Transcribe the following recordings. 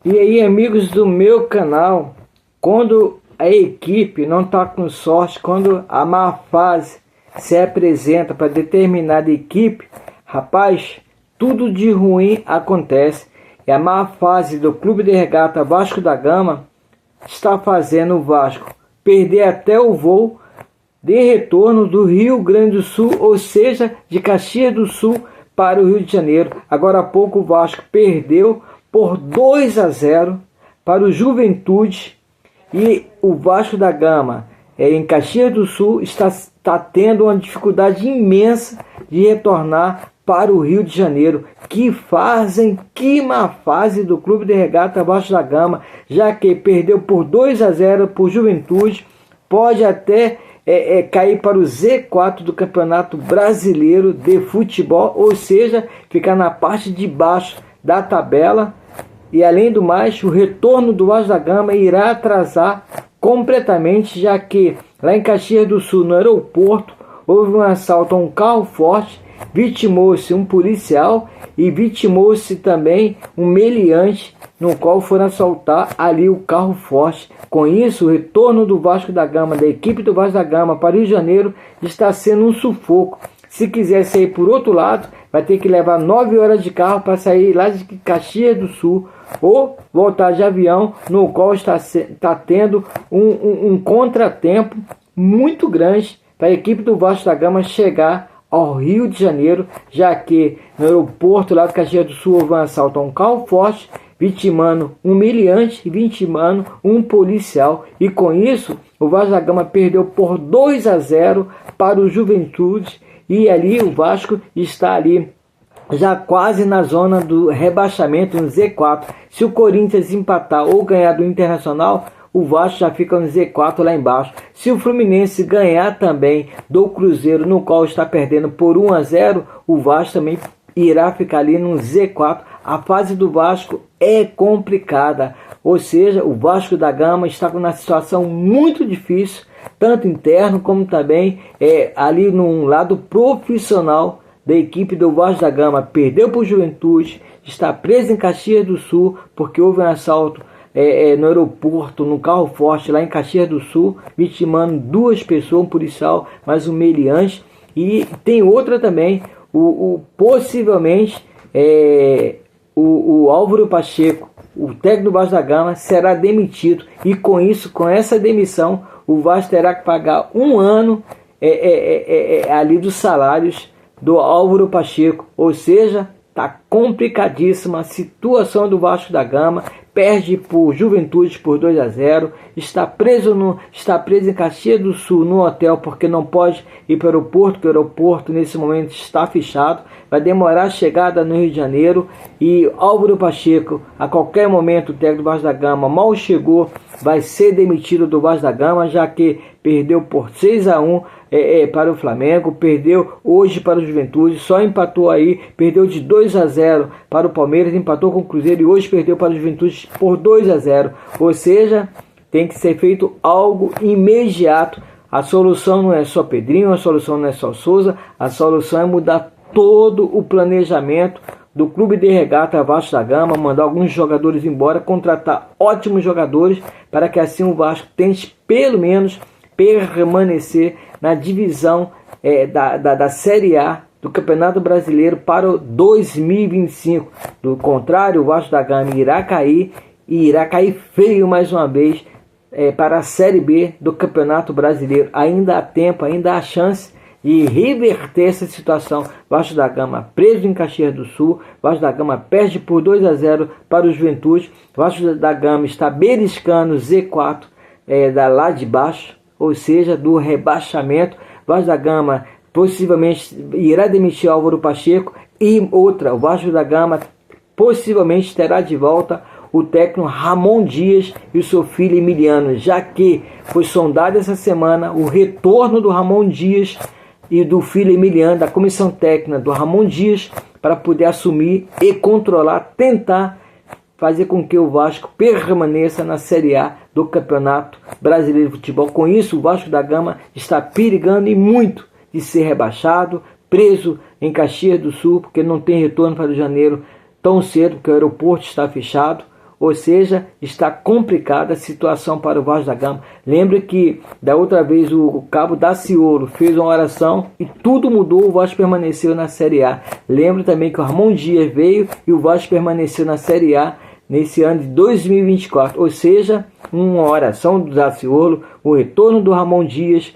E aí, amigos do meu canal, quando a equipe não está com sorte, quando a má fase se apresenta para determinada equipe, rapaz, tudo de ruim acontece. E a má fase do Clube de Regata Vasco da Gama está fazendo o Vasco perder até o voo de retorno do Rio Grande do Sul, ou seja, de Caxias do Sul para o Rio de Janeiro. Agora há pouco o Vasco perdeu por 2-0 para o Juventude, e o Vasco da Gama em Caxias do Sul está tendo uma dificuldade imensa de retornar para o Rio de Janeiro. Que má fase do Clube de Regata Vasco da Gama, já que perdeu por 2-0 por Juventude, pode até cair para o Z4 do Campeonato Brasileiro de Futebol, ou seja, ficar na parte de baixo da tabela. E além do mais, o retorno do Vasco da Gama irá atrasar completamente, já que lá em Caxias do Sul, no aeroporto, houve um assalto a um carro forte, vitimou-se um policial e vitimou-se também um meliante, no qual foram assaltar ali o carro forte. Com isso, o retorno do Vasco da Gama, da equipe do Vasco da Gama para o Rio de Janeiro, está sendo um sufoco. Se quiser sair por outro lado, vai ter que levar 9 horas de carro para sair lá de Caxias do Sul, ou voltar de avião, no qual está tendo um contratempo muito grande para a equipe do Vasco da Gama chegar ao Rio de Janeiro, já que no aeroporto lá de Caxias do Sul houve um assalto a um carro forte, vitimando um meliante e vitimando um policial. E com isso, o Vasco da Gama perdeu por 2-0 para o Juventude, e ali o Vasco está ali já quase na zona do rebaixamento, no Z4. Se o Corinthians empatar ou ganhar do Internacional, o Vasco já fica no Z4 lá embaixo. Se o Fluminense ganhar também do Cruzeiro, no qual está perdendo por 1-0, o Vasco também irá ficar ali no Z4. A fase do Vasco é complicada, ou seja, o Vasco da Gama está com uma situação muito difícil, tanto interno como também ali no lado profissional da equipe do Vasco da Gama. Perdeu para o Juventude, está preso em Caxias do Sul, porque houve um assalto no aeroporto, no carro forte lá em Caxias do Sul, vitimando 2 pessoas, um policial, mais um meliante. E tem outra também, possivelmente o Álvaro Pacheco, o técnico do Vasco da Gama, será demitido, e com isso, com essa demissão, o Vasco terá que pagar 1 ano ali dos salários do Álvaro Pacheco, ou seja, está complicadíssima a situação do Vasco da Gama. Perde por Juventude por 2-0, está preso em Caxias do Sul no hotel, porque não pode ir para o aeroporto, porque o aeroporto nesse momento está fechado, vai demorar a chegada no Rio de Janeiro. E Álvaro Pacheco, a qualquer momento, o técnico do Vasco da Gama mal chegou, vai ser demitido do Vasco da Gama, já que perdeu por 6-1 para o Flamengo, perdeu hoje para o Juventude, só empatou aí, perdeu de 2-0 para o Palmeiras, empatou com o Cruzeiro e hoje perdeu para o Juventude por 2-0. Ou seja, tem que ser feito algo imediato. A solução não é só Pedrinho, a solução não é só Souza, a solução é mudar todo o planejamento do Clube de Regata Vasco da Gama, mandar alguns jogadores embora, contratar ótimos jogadores, para que assim o Vasco tente pelo menos permanecer na divisão da Série A do Campeonato Brasileiro para o 2025. Do contrário, o Vasco da Gama irá cair, e irá cair feio mais uma vez para a Série B do Campeonato Brasileiro. Ainda há tempo, ainda há chance de reverter essa situação. Vasco da Gama preso em Caxias do Sul, Vasco da Gama perde por 2-0 para o Juventude, Vasco da Gama está beliscando Z4 lá de baixo, ou seja, do rebaixamento. Vasco da Gama possivelmente irá demitir Álvaro Pacheco, e outra, o Vasco da Gama possivelmente terá de volta o técnico Ramon Dias e o seu filho Emiliano, já que foi sondado essa semana o retorno do Ramon Dias e do filho Emiliano, da comissão técnica do Ramon Dias, para poder assumir e controlar, tentar fazer com que o Vasco permaneça na Série A do Campeonato Brasileiro de Futebol. Com isso, o Vasco da Gama está perigando e muito de ser rebaixado, preso em Caxias do Sul, porque não tem retorno para o Rio de Janeiro tão cedo, porque o aeroporto está fechado. Ou seja, está complicada a situação para o Vasco da Gama. Lembre que da outra vez o Cabo Daciolo fez uma oração e tudo mudou, o Vasco permaneceu na Série A. Lembre também que o Ramon Dias veio e o Vasco permaneceu na Série A nesse ano de 2024. Ou seja, uma oração do Daciolo, o retorno do Ramon Dias,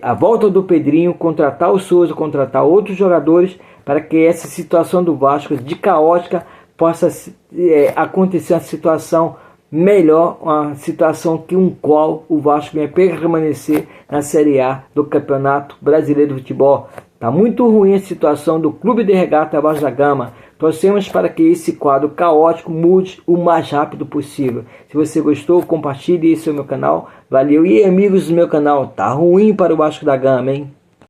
a volta do Pedrinho, contratar o Souza, contratar outros jogadores para que essa situação do Vasco de caótica possa acontecer uma situação melhor, uma situação que qual o Vasco venha permanecer na Série A do Campeonato Brasileiro de Futebol. Está muito ruim a situação do Clube de Regata Vasco da Gama. Torcemos para que esse quadro caótico mude o mais rápido possível. Se você gostou, compartilhe esse no meu canal. Valeu. E amigos do meu canal, tá ruim para o Vasco da Gama, hein?